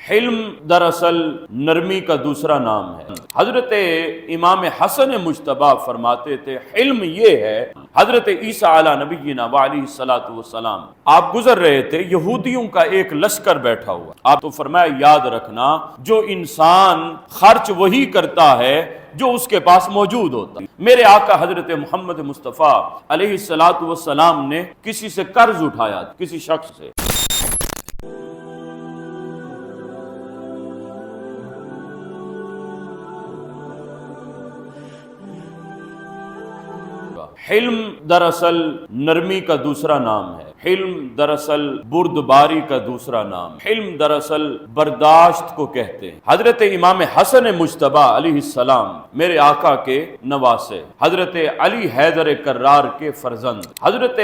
حلم دراصل نرمی کا دوسرا نام ہے۔ حضرت امام حسن مجتبی فرماتے تھے حلم یہ ہے، حضرت عیسیٰ علی نبینا وعلیہ الصلوۃ والسلام آپ گزر رہے تھے، یہودیوں کا ایک لشکر بیٹھا ہوا، آپ تو فرمایا یاد رکھنا جو انسان خرچ وہی کرتا ہے جو اس کے پاس موجود ہوتا ہے۔ میرے آقا حضرت محمد مصطفیٰ علیہ الصلوۃ والسلام نے کسی سے قرض اٹھایا، کسی شخص سے، حلم دراصل نرمی کا دوسرا نام ہے، حلم دراصل بردباری کا دوسرا نام، حلم دراصل برداشت کو کہتے ہیں۔ حضرت امام حسن مجتبی علیہ السلام میرے آقا کے نواسے، حضرت علی حیدر کرار کے فرزند، حضرت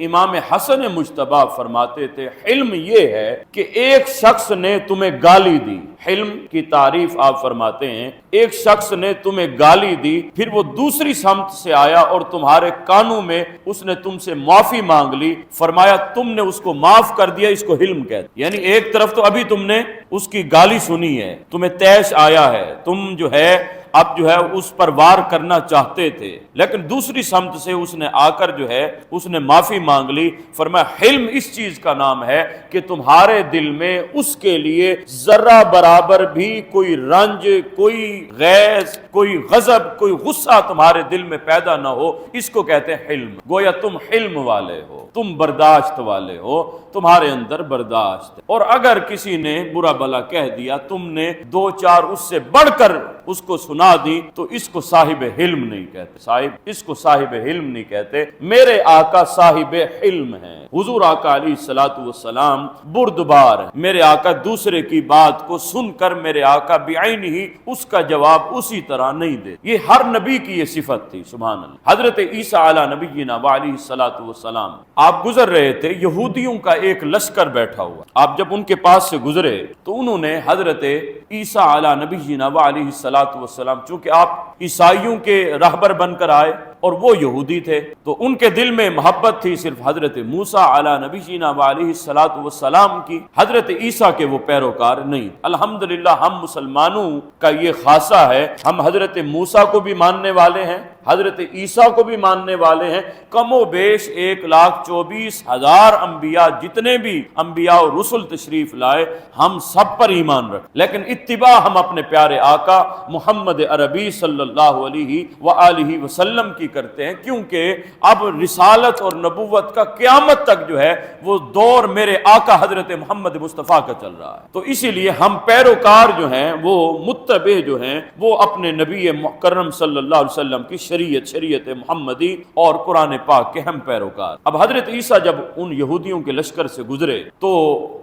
امام حسن مجتبی فرماتے تھے حلم یہ ہے کہ ایک شخص نے تمہیں گالی دی، حلم کی تعریف آپ فرماتے ہیں ایک شخص نے تمہیں گالی دی، پھر وہ دوسری سمت سے آیا اور تمہارے کانوں میں اس نے تم سے معافی مانگ لی، فرمایا تم نے اس کو معاف کر دیا، اس کو حلم کہتے ہیں۔ یعنی ایک طرف تو ابھی تم نے اس کی گالی سنی ہے، تمہیں طیش آیا ہے، تم جو ہے اب جو ہے اس پر وار کرنا چاہتے تھے، لیکن دوسری سمت سے اس نے آ کر جو ہے اس نے معافی مانگ لی، فرمایا حلم اس چیز کا نام ہے کہ تمہارے دل میں اس کے لیے ذرہ برابر بھی کوئی رنج، کوئی غیظ، کوئی غضب، کوئی غصہ تمہارے دل میں پیدا نہ ہو، اس کو کہتے ہیں حلم۔ گویا تم حلم والے ہو، تم برداشت والے ہو، تمہارے اندر برداشت ہے۔ اور اگر کسی نے برا بھلا کہہ دیا، تم نے دو چار اس سے بڑھ کر اس کو سنا دی، تو اس کو صاحب حلم نہیں کہتے، اس کو صاحب حلم نہیں کہتے۔ میرے آقا صاحب حلم ہیں، حضور آقا علیہ الصلوۃ والسلام بردبار ہیں۔ میرے آقا دوسرے کی بات کو سن کر میرے آقا بعین ہی اس کا جواب اسی طرح نہیں دے، یہ ہر نبی کی یہ صفت تھی، سبحان اللہ۔ حضرت عیسیٰ علی نبینا وعلیہ الصلوۃ والسلام آپ گزر رہے تھے، یہودیوں کا ایک لشکر بیٹھا ہوا، آپ جب ان کے پاس سے گزرے تو انہوں نے حضرت عیسیٰ علی نبینا وعلیہ الصلوۃ والسلام، چونکہ آپ عیسائیوں کے رہبر بن کر آئے اور وہ یہودی تھے، تو ان کے دل میں محبت تھی صرف حضرت موسیٰ علی نبینا وعلیہ الصلوۃ والسلام کی، حضرت عیسیٰ کے وہ پیروکار نہیں۔ الحمدللہ ہم مسلمانوں کا یہ خاصہ ہے، ہم حضرت موسیٰ کو بھی ماننے والے ہیں، حضرت عیسیٰ کو بھی ماننے والے ہیں، کم و بیش 1,24,000 انبیاء، جتنے بھی انبیاء و رسل تشریف لائے ہم سب پر ایمان رکھ، لیکن اتباع ہم اپنے پیارے آقا محمد عربی صلی اللہ علیہ وآلہ وسلم کی کرتے ہیں، کیونکہ اب رسالت اور نبوت کا قیامت تک جو ہے وہ دور میرے آقا حضرت محمد مصطفیٰ کا چل رہا ہے، تو اسی لیے ہم پیروکار جو ہیں وہ متبع جو ہیں وہ اپنے نبی مکرم صلی اللہ علیہ وسلم کی شریعت محمدی اور قرآن پاک کے ہم پیروکار۔ اب حضرت عیسیٰ جب ان یہودیوں کے لشکر سے گزرے تو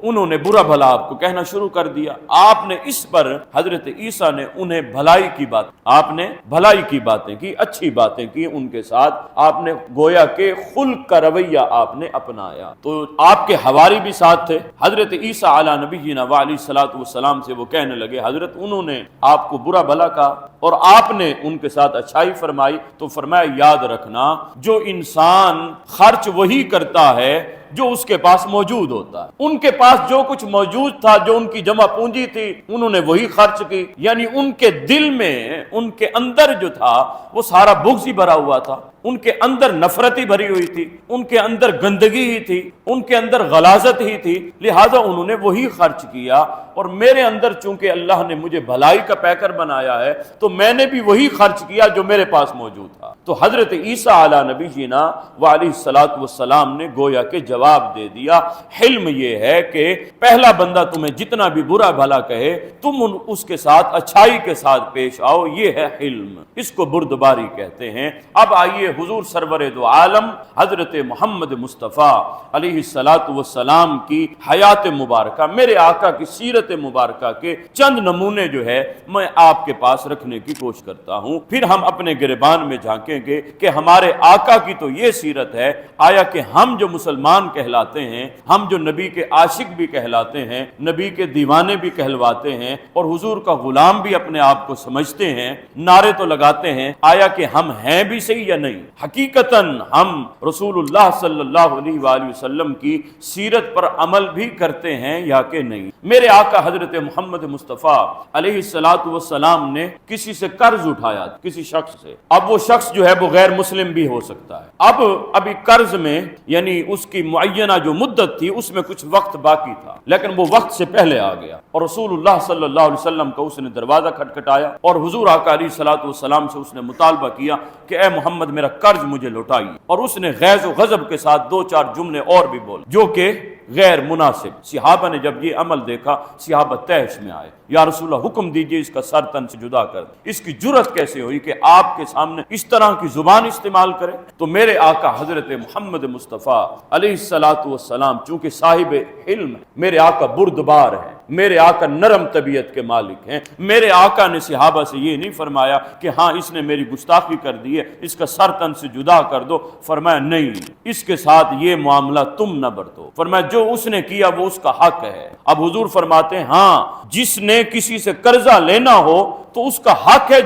انہوں نے برا بھلا آپ کو کہنا شروع کر دیا، آپ نے اس پر حضرت عیسیٰ نے انہیں بھلائی کی بات، آپ نے بھلائی کی باتیں کی، اچھی باتیں کی ان کے ساتھ، آپ نے گویا کہ خلق کا رویہ آپ نے اپنایا، تو آپ کے حواری بھی ساتھ تھے۔ حضرت عیسیٰ علی نبینا وعلیہ الصلوۃ والسلام سے وہ کہنے لگے حضرت انہوں نے آپ کو برا بھلا کہا اور آپ نے ان کے ساتھ اچھائی فرمائی، تو فرمایا یاد رکھنا جو انسان خرچ وہی کرتا ہے جو اس کے پاس موجود ہوتا ہے، ان کے پاس جو کچھ موجود تھا، جو ان کی جمع پونجی تھی، انہوں نے وہی خرچ کی، یعنی ان کے دل میں، ان کے اندر جو تھا وہ سارا بغض ہی بھرا ہوا تھا، ان کے اندر نفرت ہی بھری ہوئی تھی، ان کے اندر گندگی ہی تھی، ان کے اندر غلاظت ہی تھی، لہٰذا انہوں نے وہی خرچ کیا، اور میرے اندر چونکہ اللہ نے مجھے بھلائی کا پیکر بنایا ہے تو میں نے بھی وہی خرچ کیا جو میرے پاس موجود تھا۔ تو حضرت عیسیٰ علی نبینا وعلیہ الصلوۃ والسلام نے گویا کہ جواب دے دیا، حلم یہ ہے کہ پہلا بندہ تمہیں جتنا بھی برا بھلا کہے تم اس کے ساتھ اچھائی کے ساتھ پیش آؤ، یہ ہے حلم، اس کو بردباری کہتے ہیں۔ اب آئیے حضور سرور دو عالم حضرت محمد مصطفیٰ علیہ الصلوۃ والسلام کی حیات مبارکہ، میرے آقا کی سیرت مبارکہ کے چند نمونے جو ہے میں آپ کے پاس رکھنے کی کوشش کرتا ہوں، پھر ہم اپنے گریبان میں جھانکیں گے کہ ہمارے آقا کی تو یہ سیرت ہے، آیا کہ ہم جو مسلمان غلام کہلاتے ہیں، ہم جو نبی کے عاشق بھی کہلاتے ہیں، نبی کے دیوانے بھی کہلواتے ہیں اور حضور کا غلام بھی اپنے آپ کو سمجھتے ہیں، نعرے تو لگاتے ہیں، آیا کہ ہم ہیں بھی صحیح یا نہیں؟ حقیقتاً ہم رسول اللہ صلی اللہ علیہ وآلہ وسلم کی سیرت پر عمل بھی کرتے ہیں یا کہ نہیں؟ میرے آقا حضرت محمد مصطفیٰ علیہ السلام نے کسی سے قرض اٹھایا، کسی شخص سے، اب وہ شخص جو ہے وہ غیر مسلم بھی ہو سکتا ہے، ابھی قرض میں یعنی اس کی معینہ جو مدت تھی اس میں کچھ وقت باقی تھا، لیکن وہ وقت سے پہلے آ گیا اور رسول اللہ صلی اللہ علیہ وسلم کا اس نے دروازہ کھٹکھٹایا اور حضور آقا علیہ الصلوۃ والسلام سے اس نے مطالبہ کیا کہ اے محمد میرا قرض مجھے لوٹائیے، اور اس نے غیظ و غضب کے ساتھ دو چار جملے اور بھی بولے جو کہ غیر مناسب۔ صحابہ نے جب یہ عمل دیکھا صحابہ تیش میں آئے، یا رسول اللہ حکم دیجئے اس کا سر تن سے جدا کر، اس کی جرت کیسے ہوئی کہ آپ کے سامنے اس طرح کی زبان استعمال کرے؟ تو میرے آقا حضرت محمد مصطفیٰ علیہ السلام چونکہ صاحب علم، میرے آقا بردبار ہیں، میرے آقا نرم طبیعت کے مالک ہیں، میرے آقا نے صحابہ سے یہ نہیں فرمایا کہ ہاں اس نے میری گستاخی کر دی ہے اس کا سر تن سے جدا کر دو، فرمایا نہیں، اس کے ساتھ یہ معاملہ تم نہ برتو، فرمایا جو اس نے کیا وہ اس کا حق ہے۔ اب حضور فرماتے ہیں ہاں جس نے کسی سے قرضہ لینا ہو تو اس کا حق ہے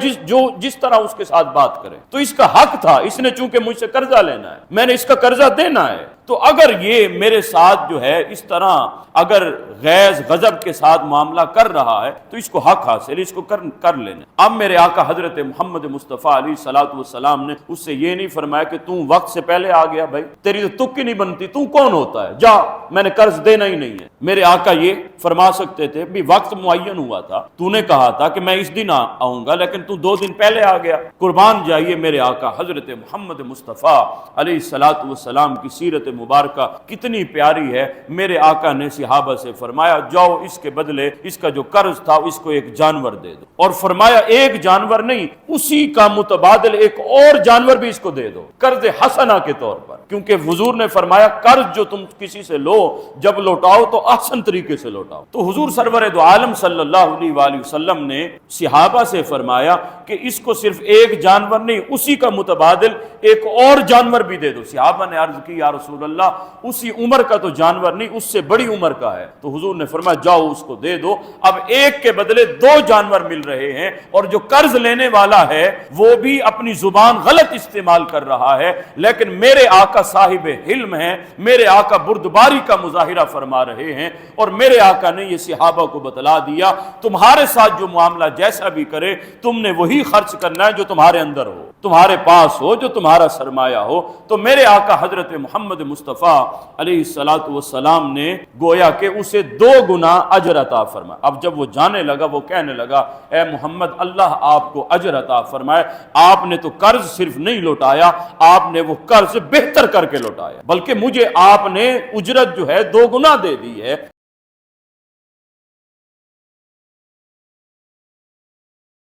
جس طرح اس کے ساتھ بات کرے، تو اس کا حق تھا، اس نے چونکہ مجھ سے قرضہ لینا ہے میں نے اس کا قرضہ دینا ہے، تو اگر یہ میرے ساتھ جو ہے اس طرح اگر غیظ غضب کے ساتھ معاملہ کر رہا ہے تو اس کو حق حاصل، اس کو کر لینا۔ اب میرے آقا حضرت محمد مصطفیٰ علیہ الصلوۃ والسلام نے اس سے یہ نہیں فرمایا کہ تم وقت سے پہلے آ گیا، بھائی تیری تو تک ہی نہیں بنتی، تم کون ہوتا ہے، جا میں نے قرض دینا ہی نہیں ہے۔ میرے آقا یہ فرما سکتے تھے بھی وقت معین ہوا تھا، تو نے کہا تھا کہ میں اس دن آؤں گا لیکن تو 2 دن پہلے آ گیا۔ قربان جائیے میرے آقا حضرت محمد مصطفیٰ علیہ الصلوۃ والسلام کی سیرت مبارکہ کتنی پیاری ہے۔ میرے آقا نے صحابہ سے فرمایا جاؤ اس کے بدلے اس کا جو قرض تھا اس کو ایک جانور دے دو، اور فرمایا ایک جانور نہیں اسی کا متبادل ایک اور جانور بھی اس کو دے دو، قرض حسنہ کے طور پر، کیونکہ حضور نے فرمایا قرض جو تم کسی سے لو جب لوٹاؤ تو احسن طریقے سے لوٹاؤ۔ تو حضور سرور دو عالم صلی اللہ علیہ وآلہ وسلم نے صحابہ سے فرمایا کہ اس کو صرف ایک جانور نہیں اسی کا متبادل ایک اور جانور بھی دے دو۔ صحابہ نے عرض کی یا رسول اللہ اسی عمر کا تو جانور نہیں اس سے بڑی عمر کا ہے، تو حضور نے فرمایا جاؤ اس کو دے دو۔ اب ایک کے بدلے 2 جانور مل رہے ہیں، اور جو قرض لینے والا ہے وہ بھی اپنی زبان غلط استعمال کر رہا ہے، لیکن میرے آقا صاحب علم ہیں، میرے آقا بردباری کا مظاہرہ فرما رہے ہیں، اور میرے آقا نے یہ صحابہ کو بتلا دیا تمہارے ساتھ جو معاملہ جیسا بھی کرے تم نے وہی خرچ کرنا ہے جو تمہارے اندر ہو، تمہارے پاس ہو، جو تمہارا سرمایہ ہو۔ تو میرے آقا حضرت محمد مصطفیٰ علیہ الصلوۃ والسلام نے گویا کہ اسے 2 گنا اجر عطا فرمایا۔ اب جب وہ جانے لگا وہ کہنے لگا اے محمد اللہ آپ کو اجر عطا فرمائے، آپ نے تو قرض صرف نہیں لوٹایا، آپ نے وہ قرض بہتر کر کے لوٹایا، بلکہ مجھے آپ نے اجرت جو ہے 2 گنا دے دی ہے۔